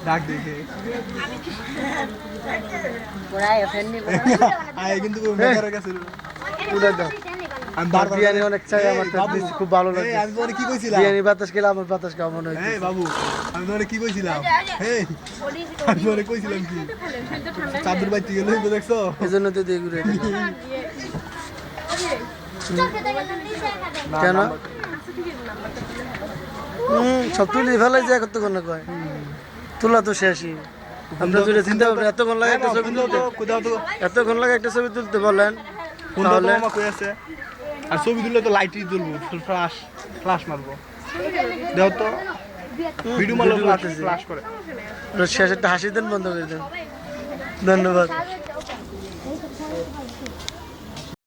ডাক দেখে কিন্তু বিরিয়ানি অনেক চাই আমার খুব ভালো লাগে। আমি তোমার কি কইছিলাম বিরিয়ানি বাতাস খেলে আমার বাতাস খাওয়া মনে হয়। বাবু আমি তোমার কি কইছিলাম, আমি তোমার কইছিলাম কি চাদর বাইতে গেলে দেখছো, এই জন্য তো দিয়ে ঘুরে কেন সব তুলি ফেলাই যায় কতক্ষণ না কয় তোলা তো শেষই। আপনার যদি চিন্তা ভাবনা এতক্ষণ লাগে একটা ছবি তুলতে, এতক্ষণ লাগে একটা ছবি তুলতে বলেন তাহলে আর ছবি তুললে তো লাইটই তুলবো, ফ্লাশ মারবো, দেখো তো ভিডিও মারলে ফ্লাশ করে শেষে একটা হাসি দেন বন্ধ করে দেন। ধন্যবাদ।